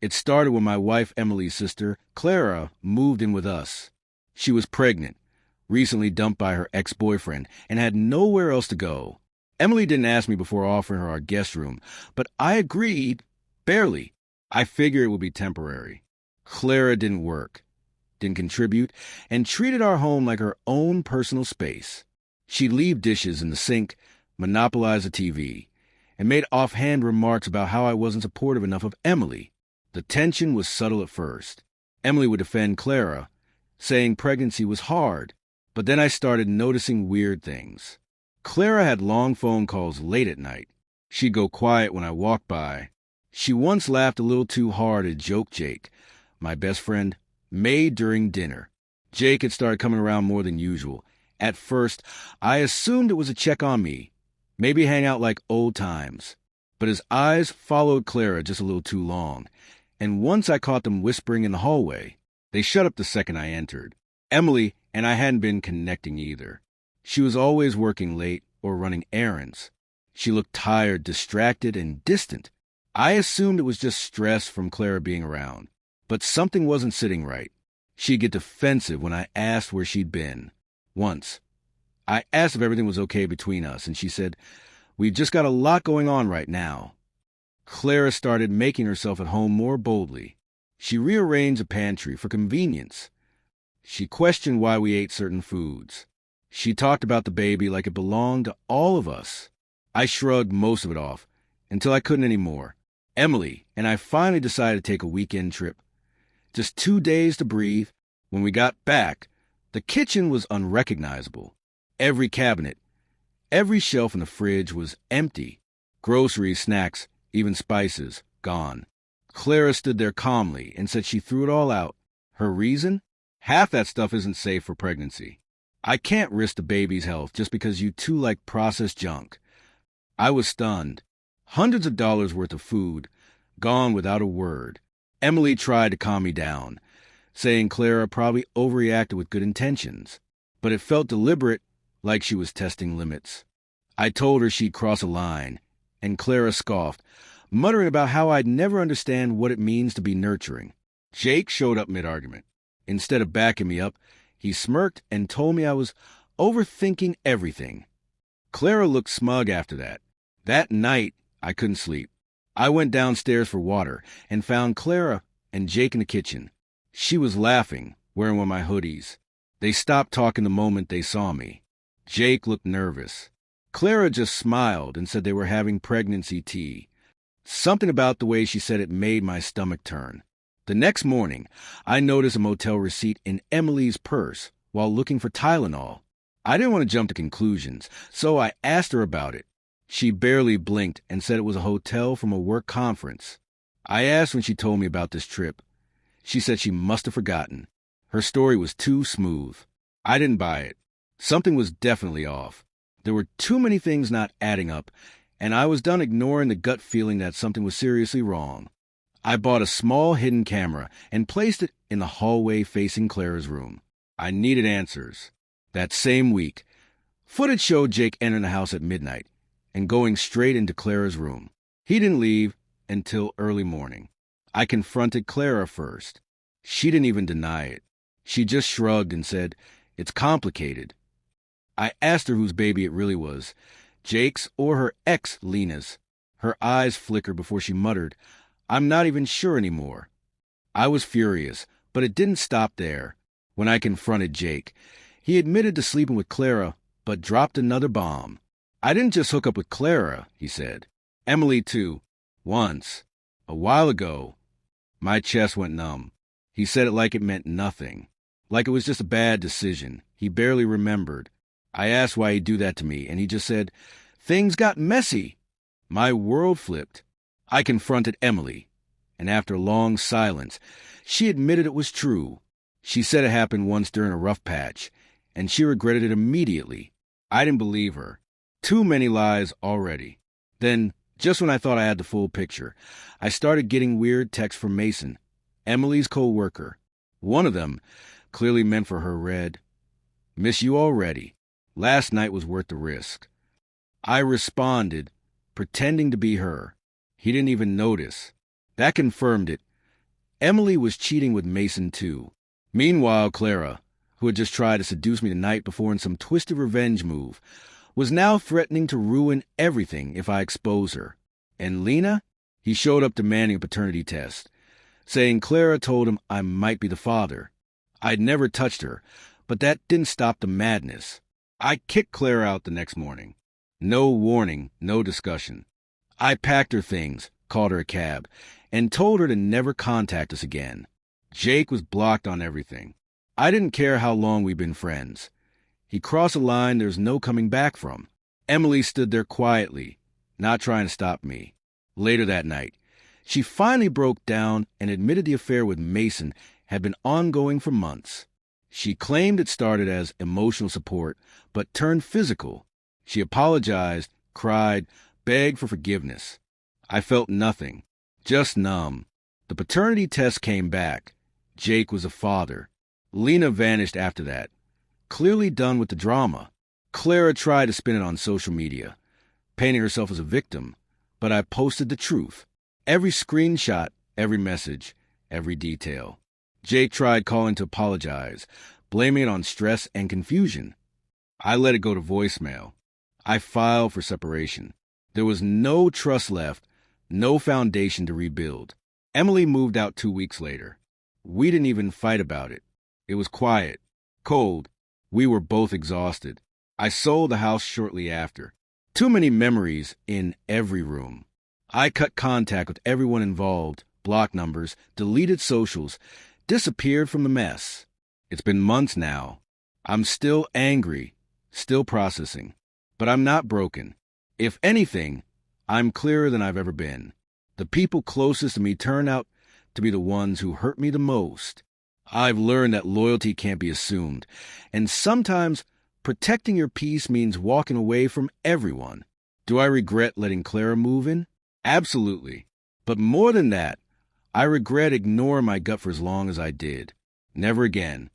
It started when my wife Emily's sister, Clara, moved in with us. She was pregnant, recently dumped by her ex-boyfriend, and had nowhere else to go. Emily didn't ask me before offering her our guest room, but I agreed, barely. I figured it would be temporary. Clara didn't work, didn't contribute, and treated our home like her own personal space. She'd leave dishes in the sink, monopolize the TV, and made offhand remarks about how I wasn't supportive enough of Emily. The tension was subtle at first. Emily would defend Clara, saying pregnancy was hard, but then I started noticing weird things. Clara had long phone calls late at night. She'd go quiet when I walked by. She once laughed a little too hard at Joke Jake, my best friend, made during dinner. Jake had started coming around more than usual. At first, I assumed it was a check on me, maybe hang out like old times. But his eyes followed Clara just a little too long, and once I caught them whispering in the hallway. They shut up the second I entered. Emily and I hadn't been connecting either. She was always working late or running errands. She looked tired, distracted, and distant. I assumed it was just stress from Clara being around, but something wasn't sitting right. She'd get defensive when I asked where she'd been. Once, I asked if everything was okay between us, and she said, "We've just got a lot going on right now." Clara started making herself at home more boldly. She rearranged the pantry for convenience. She questioned why we ate certain foods. She talked about the baby like it belonged to all of us. I shrugged most of it off, until I couldn't anymore. Emily and I finally decided to take a weekend trip. Just 2 days to breathe. When we got back, the kitchen was unrecognizable. Every cabinet, every shelf in the fridge was empty. Groceries, snacks, even spices, gone. Clara stood there calmly and said she threw it all out. Her reason? Half that stuff isn't safe for pregnancy. I can't risk the baby's health just because you two like processed junk. I was stunned. Hundreds of dollars worth of food, gone without a word. Emily tried to calm me down, saying Clara probably overreacted with good intentions, but it felt deliberate, like she was testing limits. I told her she'd cross a line, and Clara scoffed, muttering about how I'd never understand what it means to be nurturing. Jake showed up mid-argument. Instead of backing me up, he smirked and told me I was overthinking everything. Clara looked smug after that. That night, I couldn't sleep. I went downstairs for water and found Clara and Jake in the kitchen. She was laughing, wearing one of my hoodies. They stopped talking the moment they saw me. Jake looked nervous. Clara just smiled and said they were having pregnancy tea. Something about the way she said it made my stomach turn. The next morning, I noticed a motel receipt in Emily's purse while looking for Tylenol. I didn't want to jump to conclusions, so I asked her about it. She barely blinked and said it was a hotel from a work conference. I asked when she told me about this trip. She said she must have forgotten. Her story was too smooth. I didn't buy it. Something was definitely off. There were too many things not adding up, and I was done ignoring the gut feeling that something was seriously wrong. I bought a small hidden camera and placed it in the hallway facing Clara's room. I needed answers. That same week, footage showed Jake entering the house at midnight and going straight into Clara's room. He didn't leave until early morning. I confronted Clara first. She didn't even deny it. She just shrugged and said, "It's complicated." I asked her whose baby it really was, Jake's or her ex Lena's. Her eyes flickered before she muttered, "I'm not even sure anymore." I was furious, but it didn't stop there. When I confronted Jake, he admitted to sleeping with Clara, but dropped another bomb. "I didn't just hook up with Clara," he said. "Emily, too. Once. A while ago." My chest went numb. He said it like it meant nothing. Like it was just a bad decision. He barely remembered. I asked why he'd do that to me, and he just said, "Things got messy." My world flipped. I confronted Emily, and after a long silence, she admitted it was true. She said it happened once during a rough patch, and she regretted it immediately. I didn't believe her. Too many lies already. Then, just when I thought I had the full picture, I started getting weird texts from Mason, Emily's co-worker. One of them, clearly meant for her, read, "Miss you already. Last night was worth the risk." I responded, pretending to be her. He didn't even notice. That confirmed it. Emily was cheating with Mason, too. Meanwhile, Clara, who had just tried to seduce me the night before in some twisted revenge move, was now threatening to ruin everything if I expose her. And Lena? He showed up demanding a paternity test, saying Clara told him I might be the father. I'd never touched her, but that didn't stop the madness. I kicked Clara out the next morning. No warning, no discussion. I packed her things, called her a cab, and told her to never contact us again. Jake was blocked on everything. I didn't care how long we'd been friends. He crossed a line there's no coming back from. Emily stood there quietly, not trying to stop me. Later that night, she finally broke down and admitted the affair with Mason had been ongoing for months. She claimed it started as emotional support, but turned physical. She apologized, cried, begged for forgiveness. I felt nothing, just numb. The paternity test came back. Jake was a father. Lena vanished after that, clearly done with the drama. Clara tried to spin it on social media, painting herself as a victim, but I posted the truth. Every screenshot, every message, every detail. Jake tried calling to apologize, blaming it on stress and confusion. I let it go to voicemail. I filed for separation. There was no trust left, no foundation to rebuild. Emily moved out 2 weeks later. We didn't even fight about it. It was quiet, cold. We were both exhausted. I sold the house shortly after. Too many memories in every room. I cut contact with everyone involved, blocked numbers, deleted socials, disappeared from the mess. It's been months now. I'm still angry, still processing, but I'm not broken. If anything, I'm clearer than I've ever been. The people closest to me turn out to be the ones who hurt me the most. I've learned that loyalty can't be assumed, and sometimes protecting your peace means walking away from everyone. Do I regret letting Clara move in? Absolutely. But more than that, I regret ignoring my gut for as long as I did. Never again.